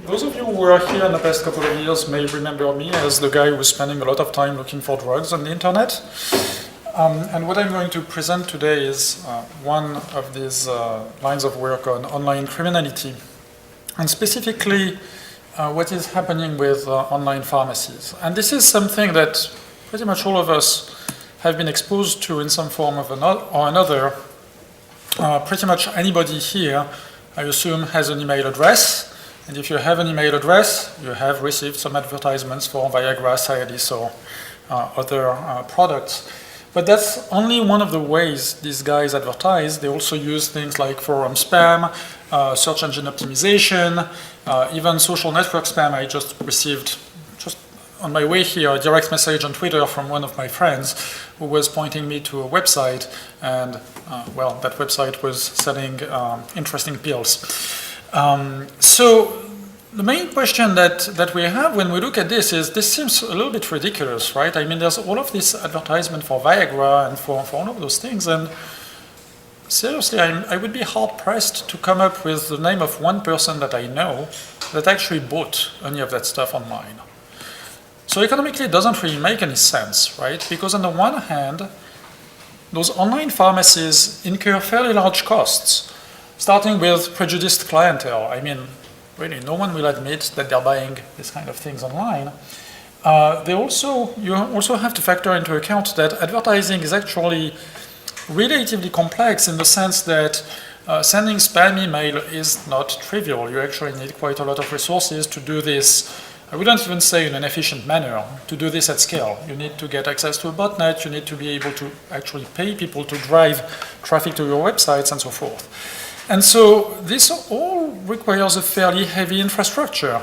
Those of you who were here in the past couple of years may remember me as the guy who was spending a lot of time looking for drugs on the internet. And what I'm going to present today is one of these lines of work on online criminality, and specifically what is happening with online pharmacies. And this is something that pretty much all of us have been exposed to in some form or another. Pretty much anybody here, I assume, has an email address. And if you have an email address, you have received some advertisements for Viagra, Cialis, or other products. But that's only one of the ways these guys advertise. They also use things like forum spam, search engine optimization, even social network spam. I just received, just on my way here, a direct message on Twitter from one of my friends who was pointing me to a website, and well, that website was selling interesting pills. So the main question that we have when we look at this is, this seems a little bit ridiculous, right? I mean, there's all of this advertisement for Viagra and for all of those things, and seriously, I would be hard-pressed to come up with the name of one person that I know that actually bought any of that stuff online. So economically, it doesn't really make any sense, right? Because on the one hand, those online pharmacies incur fairly large costs, starting with prejudiced clientele. I mean, really, no one will admit that they're buying these kind of things online. You also have to factor into account that advertising is actually relatively complex in the sense that sending spam email is not trivial. You actually need quite a lot of resources to do this. I wouldn't even say in an efficient manner, to do this at scale. You need to get access to a botnet, you need to be able to actually pay people to drive traffic to your websites and so forth. And so this all requires a fairly heavy infrastructure.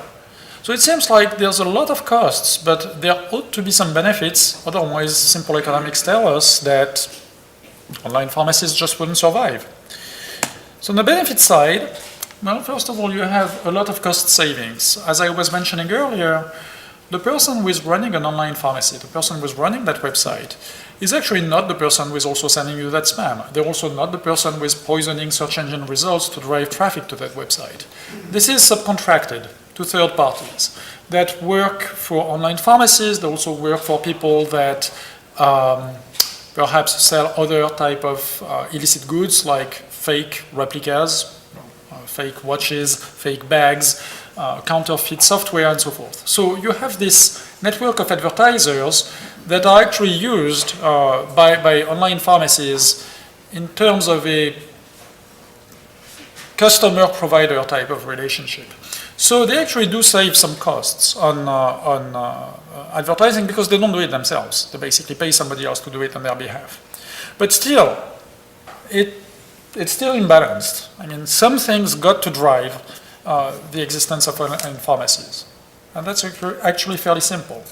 So it seems like there's a lot of costs, but there ought to be some benefits. Otherwise, simple economics tell us that online pharmacies just wouldn't survive. So on the benefit side, well, first of all, you have a lot of cost savings. As I was mentioning earlier, the person who is running an online pharmacy, the person who is running that website, is actually not the person who is also sending you that spam. They're also not the person who is poisoning search engine results to drive traffic to that website. This is subcontracted to third parties that work for online pharmacies. They also work for people that perhaps sell other type of illicit goods like fake replicas, fake watches, fake bags, counterfeit software, and so forth. So you have this network of advertisers that are actually used by online pharmacies in terms of a customer-provider type of relationship. So they actually do save some costs on advertising because they don't do it themselves. They basically pay somebody else to do it on their behalf. But still, it's still imbalanced. I mean, some things got to drive the existence of online pharmacies. And that's actually fairly simple.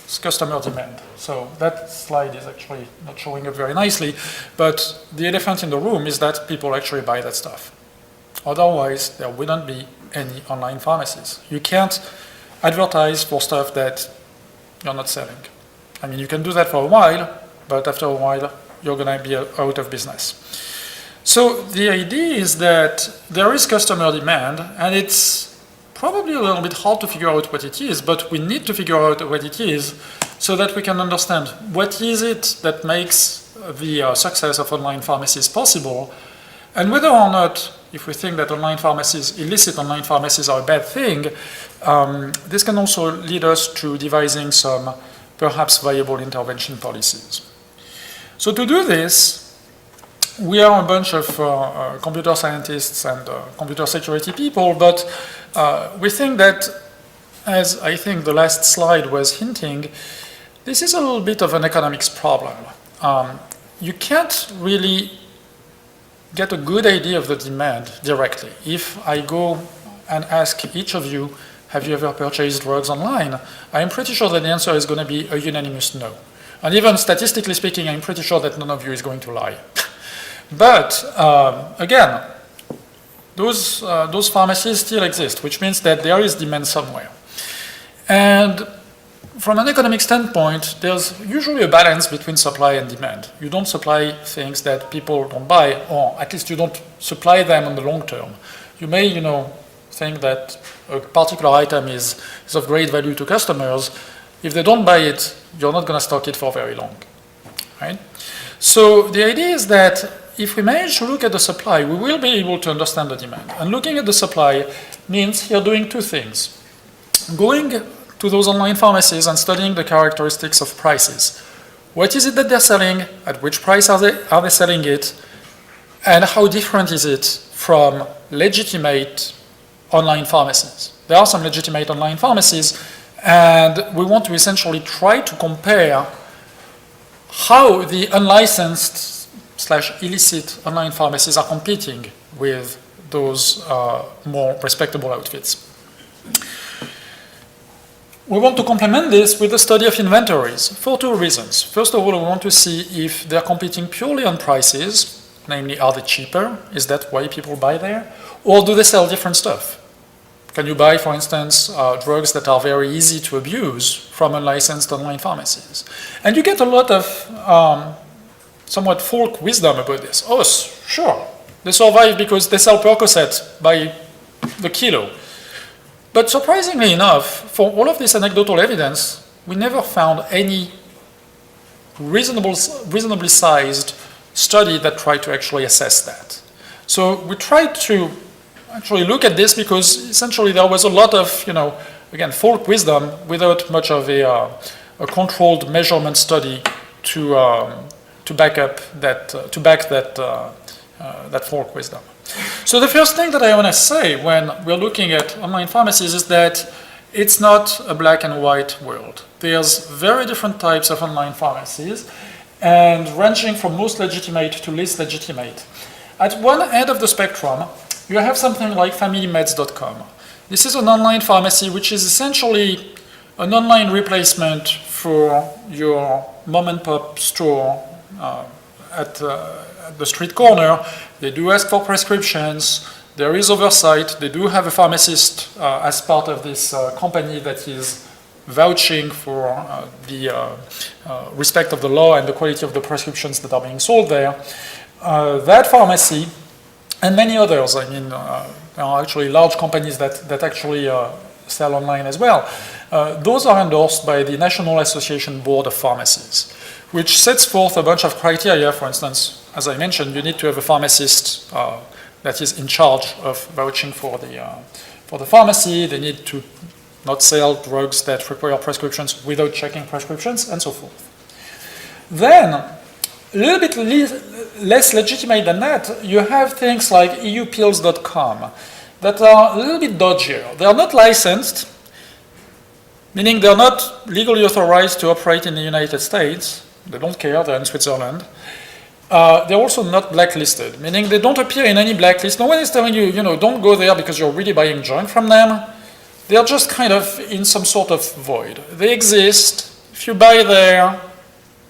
It's customer demand. So that slide is actually not showing up very nicely, but the elephant in the room is that people actually buy that stuff. Otherwise, there wouldn't be any online pharmacies. You can't advertise for stuff that you're not selling. I mean, you can do that for a while, but after a while, you're going to be out of business. So the idea is that there is customer demand, and it's probably a little bit hard to figure out what it is, but we need to figure out what it is so that we can understand what is it that makes the success of online pharmacies possible, and whether or not, if we think that online pharmacies, illicit online pharmacies are a bad thing, this can also lead us to devising some perhaps viable intervention policies. So to do this, we are a bunch of computer scientists and computer security people, but we think that, as I think the last slide was hinting, this is a little bit of an economics problem. You can't really get a good idea of the demand directly. If I go and ask each of you, have you ever purchased drugs online? I'm pretty sure that the answer is going to be a unanimous no. And even statistically speaking, I'm pretty sure that none of you is going to lie. But again, those pharmacies still exist, which means that there is demand somewhere. And from an economic standpoint, there's usually a balance between supply and demand. You don't supply things that people don't buy, or at least you don't supply them on the long term. You may, think that a particular item is of great value to customers, if they don't buy it, you're not going to stock it for very long, right? So the idea is that if we manage to look at the supply, we will be able to understand the demand. And looking at the supply means you're doing two things. Going to those online pharmacies and studying the characteristics of prices. What is it that they're selling? At which price are they selling it? And how different is it from legitimate online pharmacies? There are some legitimate online pharmacies, and we want to essentially try to compare how the unlicensed / illicit online pharmacies are competing with those more respectable outfits. We want to complement this with the study of inventories for two reasons. First of all, we want to see if they're competing purely on prices, namely, are they cheaper? Is that why people buy there? Or do they sell different stuff? Can you buy, for instance, drugs that are very easy to abuse from unlicensed online pharmacies? And you get a lot of somewhat folk wisdom about this. Oh, sure, they survive because they sell Percocet by the kilo. But surprisingly enough, for all of this anecdotal evidence, we never found any reasonably sized study that tried to actually assess that. So we tried to actually look at this because essentially there was a lot of, again, folk wisdom without much of a controlled measurement study to back that folk wisdom. So the first thing that I want to say when we're looking at online pharmacies is that it's not a black and white world. There's very different types of online pharmacies, and ranging from most legitimate to least legitimate. At one end of the spectrum, you have something like familymeds.com. This is an online pharmacy which is essentially an online replacement for your mom and pop store at the street corner. They do ask for prescriptions. There is oversight. They do have a pharmacist as part of this company that is vouching for the respect of the law and the quality of the prescriptions that are being sold there. That pharmacy and many others, there are actually large companies that actually sell online as well. Those are endorsed by the National Association Board of Pharmacies, which sets forth a bunch of criteria. For instance, as I mentioned, you need to have a pharmacist that is in charge of vouching for the pharmacy. They need to not sell drugs that require prescriptions without checking prescriptions, and so forth. Then, a little bit less legitimate than that, you have things like eupills.com that are a little bit dodgier. They are not licensed, meaning they're not legally authorized to operate in the United States. They don't care, they're in Switzerland. They're also not blacklisted, meaning they don't appear in any blacklist. No one is telling you, don't go there because you're really buying junk from them. They're just kind of in some sort of void. They exist. If you buy there,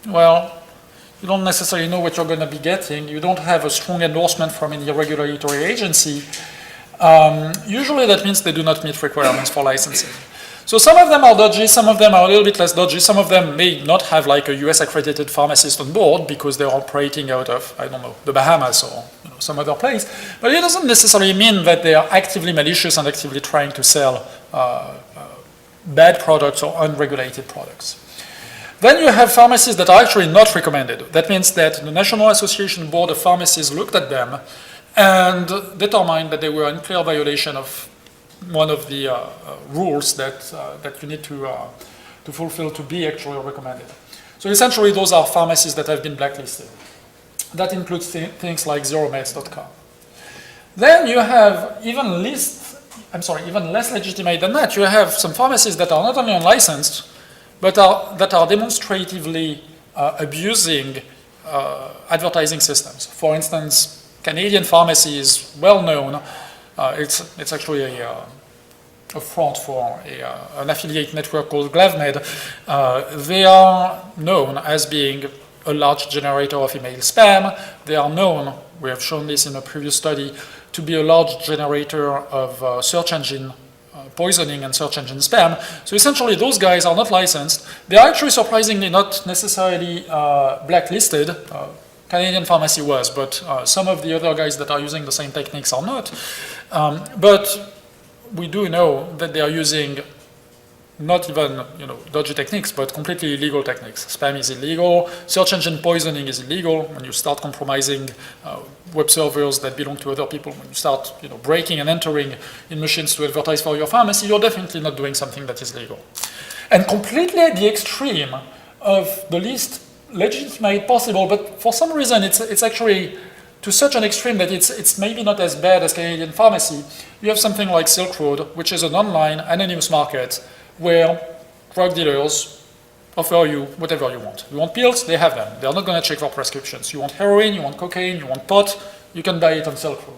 well, you don't necessarily know what you're going to be getting. You don't have a strong endorsement from any regulatory agency. Usually that means they do not meet requirements for licensing. So some of them are dodgy, some of them are a little bit less dodgy, some of them may not have like a US accredited pharmacist on board because they're operating out of, I don't know, the Bahamas or some other place. But it doesn't necessarily mean that they are actively malicious and actively trying to sell bad products or unregulated products. Then you have pharmacies that are actually not recommended. That means that the National Association Board of Pharmacies looked at them and determined that they were in clear violation of one of the rules that you need to fulfill to be actually recommended. So essentially those are pharmacies that have been blacklisted. That includes things like zeromeds.com. Then you have even less legitimate than that. You have some pharmacies that are not only unlicensed, but that are demonstratively abusing advertising systems. For instance, Canadian Pharmacy is well known. It's actually a front for an affiliate network called GlavMed. They are known as being a large generator of email spam. They are known, we have shown this in a previous study, to be a large generator of search engine poisoning and search engine spam. So essentially those guys are not licensed. They are actually surprisingly not necessarily blacklisted. Canadian Pharmacy was, but some of the other guys that are using the same techniques are not. But we do know that they are using not even dodgy techniques, but completely illegal techniques. Spam is illegal. Search engine poisoning is illegal. When you start compromising web servers that belong to other people, when you start breaking and entering in machines to advertise for your pharmacy, you're definitely not doing something that is legal. And completely at the extreme of the least legitimate possible, but for some reason it's actually to such an extreme that it's maybe not as bad as Canadian pharmacy. You have something like Silk Road, which is an online anonymous market where drug dealers offer you whatever you want. You want pills, they have them. They're not going to check for prescriptions. You want heroin, you want cocaine, you want pot, you can buy it on Silk Road.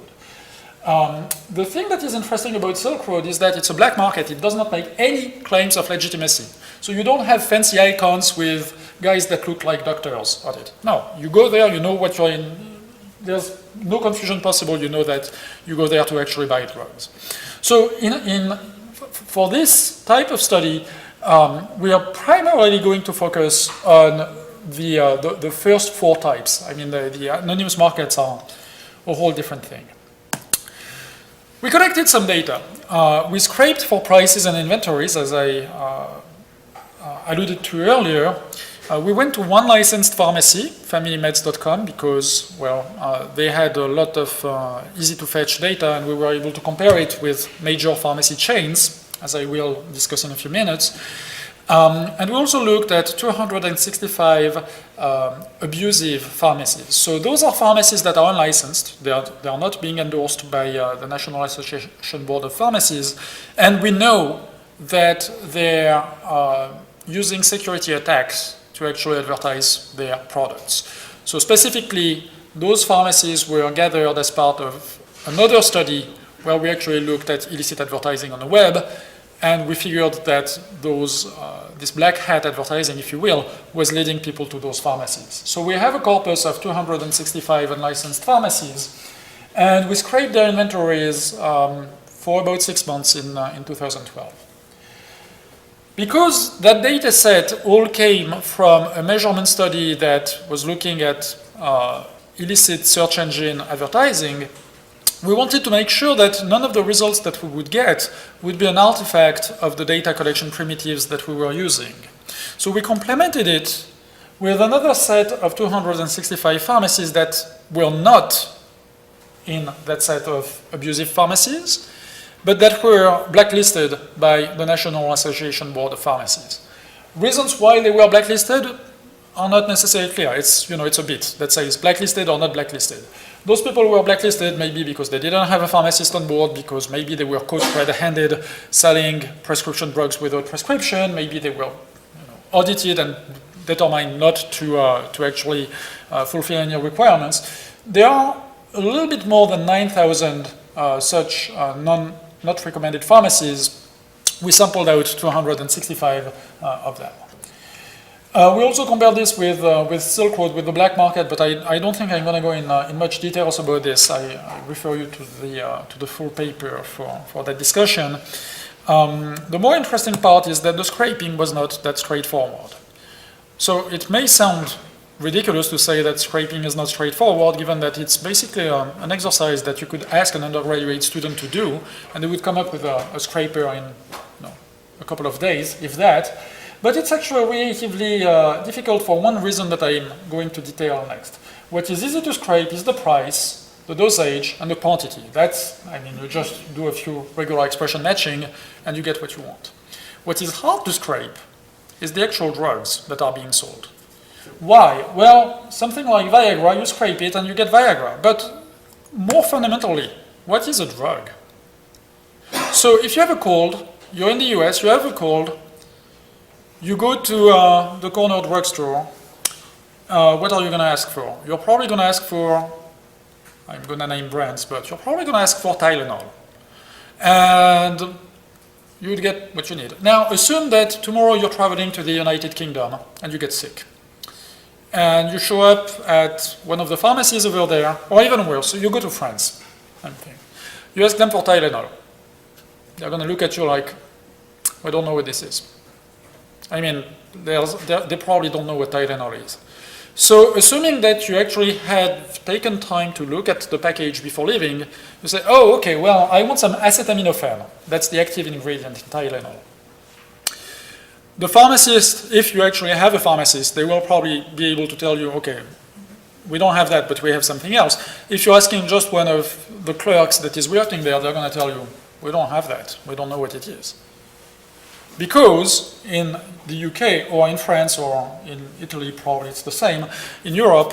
The thing that is interesting about Silk Road is that it's a black market. It does not make any claims of legitimacy. So you don't have fancy icons with guys that look like doctors on it. No, you go there, you know what you're in. There's no confusion possible. You know that you go there to actually buy drugs. So for this type of study, we are primarily going to focus on the first four types. I mean, the anonymous markets are a whole different thing. We collected some data. We scraped for prices and inventories, as I alluded to earlier. We went to one licensed pharmacy, familymeds.com, because, well, they had a lot of easy-to-fetch data, and we were able to compare it with major pharmacy chains, as I will discuss in a few minutes. And we also looked at 265 abusive pharmacies. So those are pharmacies that are unlicensed. They are not being endorsed by the National Association Board of Pharmacies. And we know that they're using security attacks to actually advertise their products. So specifically, those pharmacies were gathered as part of another study where we actually looked at illicit advertising on the web, and we figured that this black hat advertising, if you will, was leading people to those pharmacies. So we have a corpus of 265 unlicensed pharmacies, and we scraped their inventories for about 6 months in 2012. Because that data set all came from a measurement study that was looking at illicit search engine advertising, we wanted to make sure that none of the results that we would get would be an artifact of the data collection primitives that we were using. So we complemented it with another set of 265 pharmacies that were not in that set of abusive pharmacies, but that were blacklisted by the National Association Board of Pharmacies. Reasons why they were blacklisted are not necessarily clear. It's a bit that says blacklisted or not blacklisted. Those people were blacklisted maybe because they didn't have a pharmacist on board, because maybe they were caught red-handed selling prescription drugs without prescription, maybe they were audited and determined not to actually fulfill any requirements. There are a little bit more than 9,000 such not recommended pharmacies. We sampled out 265 of them. We also compared this with Silk Road, with the black market, but I don't think I'm going to go in much details about this. I refer you to the full paper for that discussion. The more interesting part is that the scraping was not that straightforward. So it may sound ridiculous to say that scraping is not straightforward, given that it's basically an exercise that you could ask an undergraduate student to do, and they would come up with a scraper in a couple of days, if that. But it's actually relatively difficult for one reason that I'm going to detail next. What is easy to scrape is the price, the dosage, and the quantity. You just do a few regular expression matching, and you get what you want. What is hard to scrape is the actual drugs that are being sold. Why? Well, something like Viagra, you scrape it and you get Viagra. But more fundamentally, what is a drug? So if you have a cold, you're in the US, you have a cold, you go to the corner drugstore, what are you going to ask for? You're probably going to ask for, I'm going to name brands, but you're probably going to ask for Tylenol. And you'd get what you need. Now, assume that tomorrow you're traveling to the United Kingdom and you get sick. And you show up at one of the pharmacies over there, or even worse, you go to France. You ask them for Tylenol. They're going to look at you like, I don't know what this is. I mean, they probably don't know what Tylenol is. So assuming that you actually had taken time to look at the package before leaving, you say, oh, okay, well, I want some acetaminophen. That's the active ingredient in Tylenol. The pharmacist, if you actually have a pharmacist, they will probably be able to tell you, okay, we don't have that, but we have something else. If you're asking just one of the clerks that is working there, they're going to tell you, we don't have that. We don't know what it is. Because in the UK or in France or in Italy, probably it's the same, in Europe,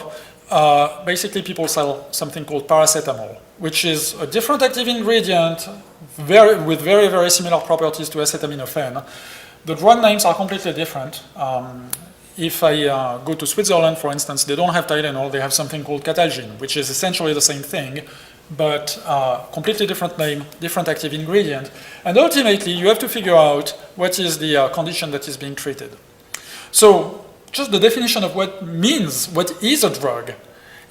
basically people sell something called paracetamol, which is a different active ingredient with very, very similar properties to acetaminophen. The drug names are completely different. If I go to Switzerland, for instance, they don't have Tylenol, they have something called Catalgin, which is essentially the same thing, but completely different name, different active ingredient. And ultimately, you have to figure out what is the condition that is being treated. So just the definition of what is a drug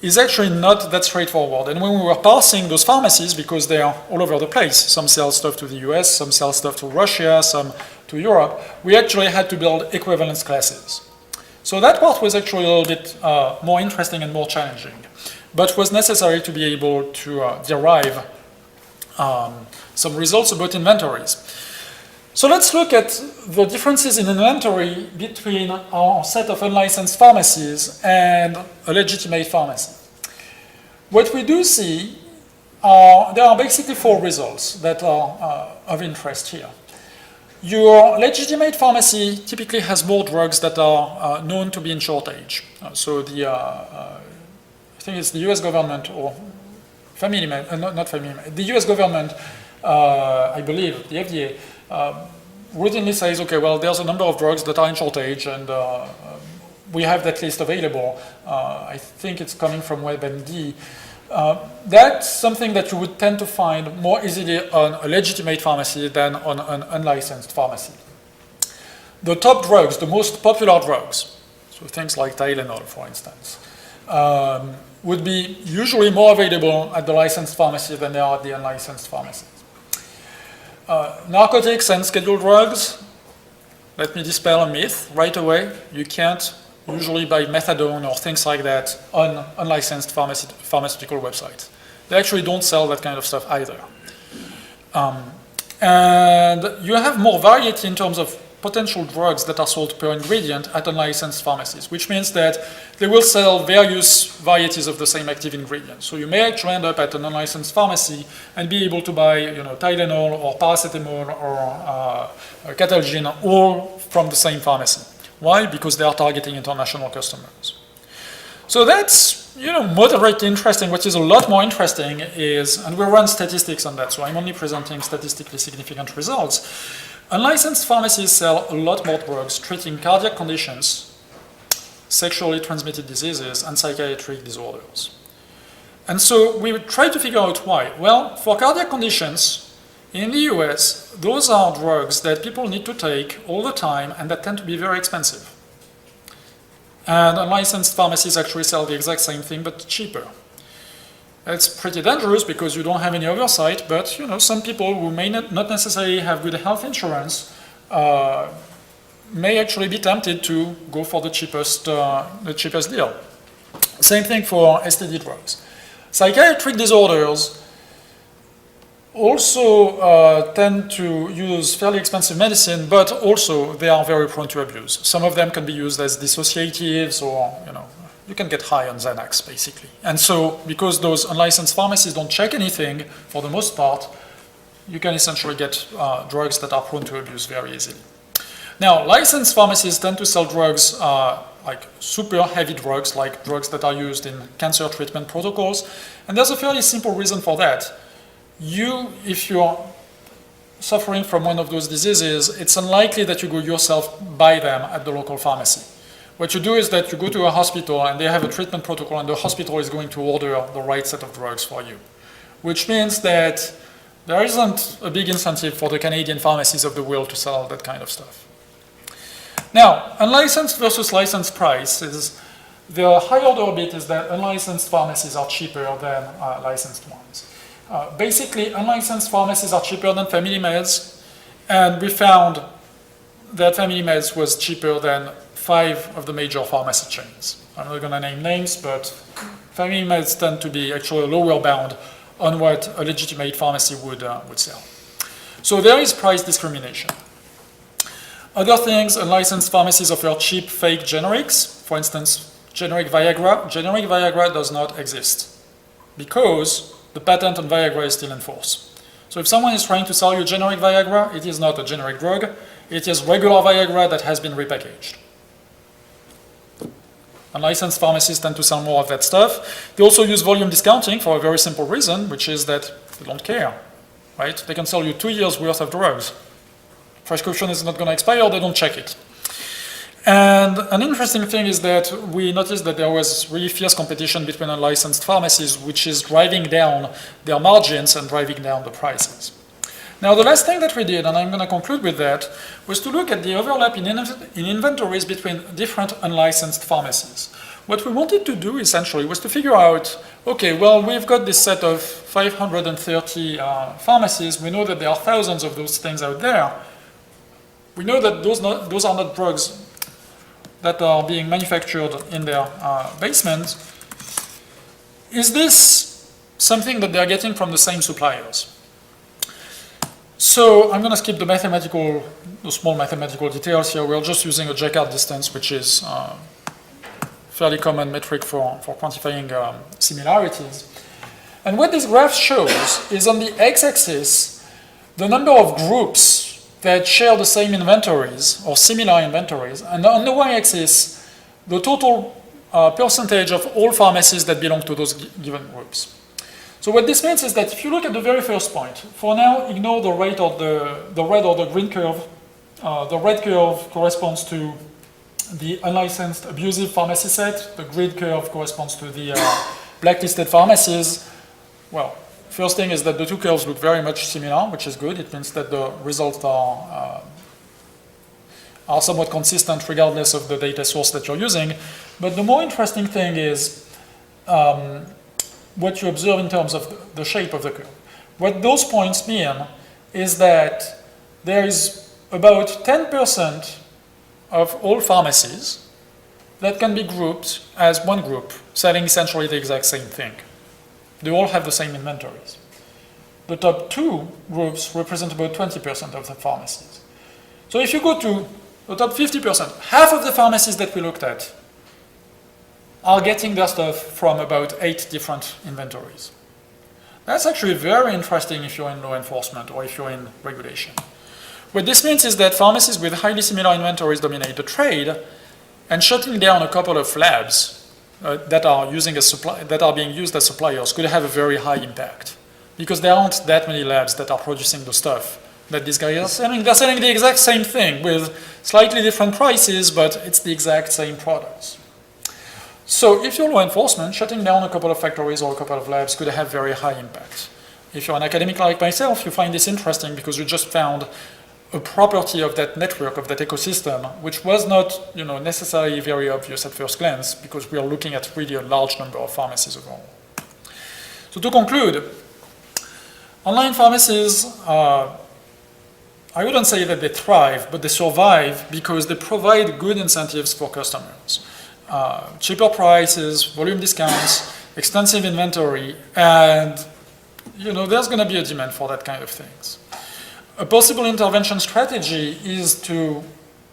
is actually not that straightforward. And when we were parsing those pharmacies, because they are all over the place, some sell stuff to the US, some sell stuff to Russia, some to Europe, we actually had to build equivalence classes. So that part was actually a little bit more interesting and more challenging, but was necessary to be able to derive some results about inventories. So let's look at the differences in inventory between our set of unlicensed pharmacies and a legitimate pharmacy. What we do see there are basically 4 results that are of interest here. Your legitimate pharmacy typically has more drugs that are known to be in shortage. So I think it's the US government or Family Med, not Family Med, the US government, I believe, the FDA, routinely says, okay, well, there's a number of drugs that are in shortage and we have that list available. I think it's coming from WebMD. That's something that you would tend to find more easily on a legitimate pharmacy than on an unlicensed pharmacy. The top drugs, the most popular drugs, so things like Tylenol, for instance, would be usually more available at the licensed pharmacy than they are at the unlicensed pharmacies. Narcotics and scheduled drugs, let me dispel a myth right away. You can't usually buy methadone or things like that on unlicensed pharmaceutical websites. They actually don't sell that kind of stuff either. And you have more variety in terms of potential drugs that are sold per ingredient at unlicensed pharmacies, which means that they will sell various varieties of the same active ingredient. So you may actually end up at an unlicensed pharmacy and be able to buy, Tylenol or paracetamol or Catalgin all from the same pharmacy. Why? Because they are targeting international customers. So that's, moderately interesting. What is a lot more interesting is, and we run statistics on that, so I'm only presenting statistically significant results. Unlicensed pharmacies sell a lot more drugs treating cardiac conditions, sexually transmitted diseases, and psychiatric disorders. And so we would try to figure out why. Well, for cardiac conditions, in the US, those are drugs that people need to take all the time and that tend to be very expensive. And unlicensed pharmacies actually sell the exact same thing but cheaper. It's pretty dangerous because you don't have any oversight, but some people who may not necessarily have good health insurance may actually be tempted to go for the cheapest deal. Same thing for STD drugs. Psychiatric disorders also tend to use fairly expensive medicine, but also they are very prone to abuse. Some of them can be used as dissociatives or, you can get high on Xanax, basically. And so, because those unlicensed pharmacies don't check anything, for the most part, you can essentially get drugs that are prone to abuse very easily. Now, licensed pharmacies tend to sell drugs like super heavy drugs, like drugs that are used in cancer treatment protocols. And there's a fairly simple reason for that. If you're suffering from one of those diseases, it's unlikely that you go yourself buy them at the local pharmacy. What you do is that you go to a hospital and they have a treatment protocol and the hospital is going to order the right set of drugs for you. Which means that there isn't a big incentive for the Canadian pharmacies of the world to sell that kind of stuff. Now, unlicensed versus licensed price is, the high order bit is that unlicensed pharmacies are cheaper than licensed ones. Basically, unlicensed pharmacies are cheaper than Family Meds, and we found that Family Meds was cheaper than 5 of the major pharmacy chains. I'm not going to name names, but family meds tend to be actually a lower bound on what a legitimate pharmacy would sell. So there is price discrimination. Other things, unlicensed pharmacies offer cheap fake generics. For instance, generic Viagra. Generic Viagra does not exist because the patent on Viagra is still in force. So if someone is trying to sell you generic Viagra, it is not a generic drug. It is regular Viagra that has been repackaged. Unlicensed pharmacies tend to sell more of that stuff. They also use volume discounting for a very simple reason, which is that they don't care, right? They can sell you 2 years worth of drugs. Prescription is not going to expire, they don't check it. And an interesting thing is that we noticed that there was really fierce competition between unlicensed pharmacies, which is driving down their margins and driving down the prices. Now, the last thing that we did, and I'm going to conclude with that, was to look at the overlap in inventories between different unlicensed pharmacies. What we wanted to do, essentially, was to figure out, okay, well, we've got this set of 530 pharmacies. We know that there are thousands of those things out there. We know that those are not drugs that are being manufactured in their basement. Is this something that they're getting from the same suppliers? So I'm going to skip the small mathematical details here. We're just using a Jacquard distance, which is a fairly common metric for quantifying similarities. And what this graph shows is on the x-axis, the number of groups that share the same inventories or similar inventories, and on the y-axis, the total percentage of all pharmacies that belong to those given groups. So what this means is that if you look at the very first point, for now, ignore the red or the green curve. The red curve corresponds to the unlicensed abusive pharmacy set. The green curve corresponds to the blacklisted pharmacies. Well, first thing is that the two curves look very much similar, which is good. It means that the results are somewhat consistent regardless of the data source that you're using. But the more interesting thing is what you observe in terms of the shape of the curve. What those points mean is that there is about 10% of all pharmacies that can be grouped as one group, selling essentially the exact same thing. They all have the same inventories. The top two groups represent about 20% of the pharmacies. So if you go to the top 50%, half of the pharmacies that we looked at are getting their stuff from about 8 different inventories. That's actually very interesting if you're in law enforcement or if you're in regulation. What this means is that pharmacies with highly similar inventories dominate the trade, and shutting down a couple of labs that are being used as suppliers could have a very high impact, because there aren't that many labs that are producing the stuff that these guys are selling. They're selling the exact same thing with slightly different prices, but it's the exact same products. So if you're law enforcement, shutting down a couple of factories or a couple of labs could have very high impact. If you're an academic like myself, you find this interesting because you just found a property of that network, of that ecosystem, which was not necessarily very obvious at first glance, because we are looking at really a large number of pharmacies overall. So to conclude, online pharmacies, I wouldn't say that they thrive, but they survive because they provide good incentives for customers. Cheaper prices, volume discounts, extensive inventory, and there's going to be a demand for that kind of things. A possible intervention strategy is to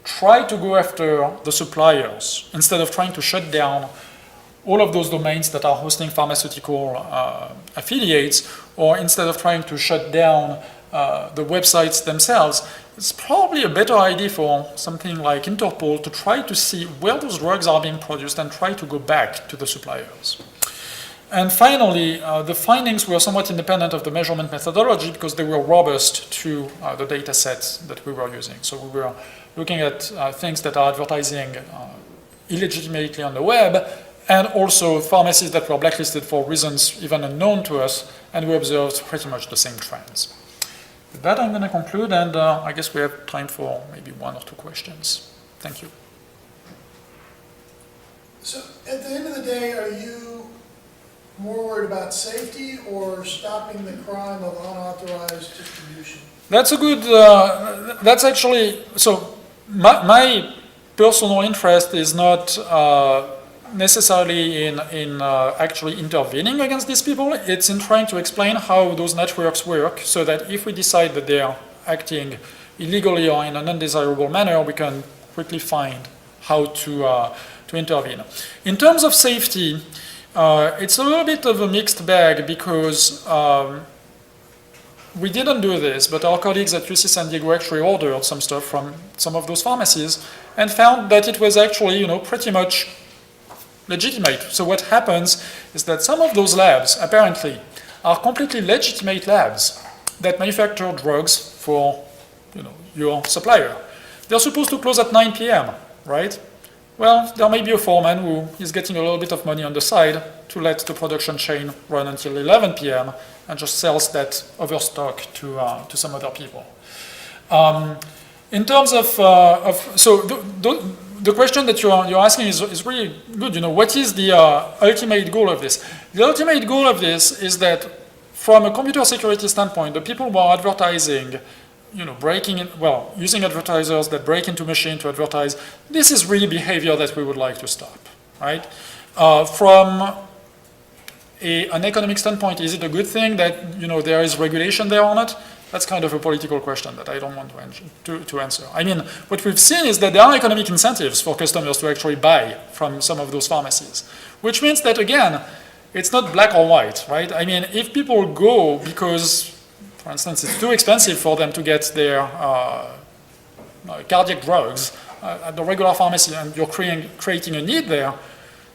try to go after the suppliers instead of trying to shut down all of those domains that are hosting pharmaceutical affiliates, or instead of trying to shut down the websites themselves. It's probably a better idea for something like Interpol to try to see where those drugs are being produced and try to go back to the suppliers. And finally, the findings were somewhat independent of the measurement methodology because they were robust to the data sets that we were using. So we were looking at things that are advertising illegitimately on the web, and also pharmacies that were blacklisted for reasons even unknown to us, and we observed pretty much the same trends. With that, I'm going to conclude, and I guess we have time for maybe 1 or 2 questions. Thank you. So at the end of the day, are you more worried about safety or stopping the crime of unauthorized distribution? That's a good, that's actually, so my personal interest is not necessarily in actually intervening against these people. It's in trying to explain how those networks work so that if we decide that they are acting illegally or in an undesirable manner, we can quickly find how to intervene. In terms of safety, it's a little bit of a mixed bag because we didn't do this, but our colleagues at UC San Diego actually ordered some stuff from some of those pharmacies and found that it was actually, pretty much legitimate. So what happens is that some of those labs, apparently, are completely legitimate labs that manufacture drugs for, your supplier. They're supposed to close at 9 p.m., right? Well, there may be a foreman who is getting a little bit of money on the side to let the production chain run until 11 p.m. and just sells that overstock to some other people. In terms of the question that you're asking is really good. What is the ultimate goal of this? The ultimate goal of this is that from a computer security standpoint, the people who are advertising, using advertisers that break into machine to advertise, this is really behavior that we would like to stop, right? From an economic standpoint, is it a good thing that there is regulation there or not? That's kind of a political question that I don't want to answer. I mean, what we've seen is that there are economic incentives for customers to actually buy from some of those pharmacies, which means that, again, it's not black or white, right? I mean, if people go because, for instance, it's too expensive for them to get their cardiac drugs at the regular pharmacy and you're creating a need there,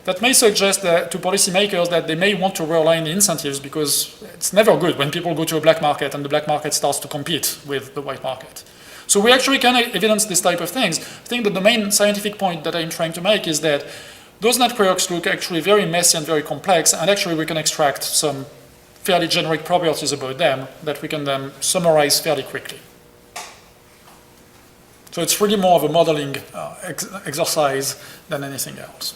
that may suggest that to policymakers that they may want to realign the incentives because it's never good when people go to a black market and the black market starts to compete with the white market. So we actually can evidence this type of things. I think that the main scientific point that I'm trying to make is that those networks look actually very messy and very complex, and actually we can extract some fairly generic properties about them that we can then summarize fairly quickly. So it's really more of a modeling exercise than anything else.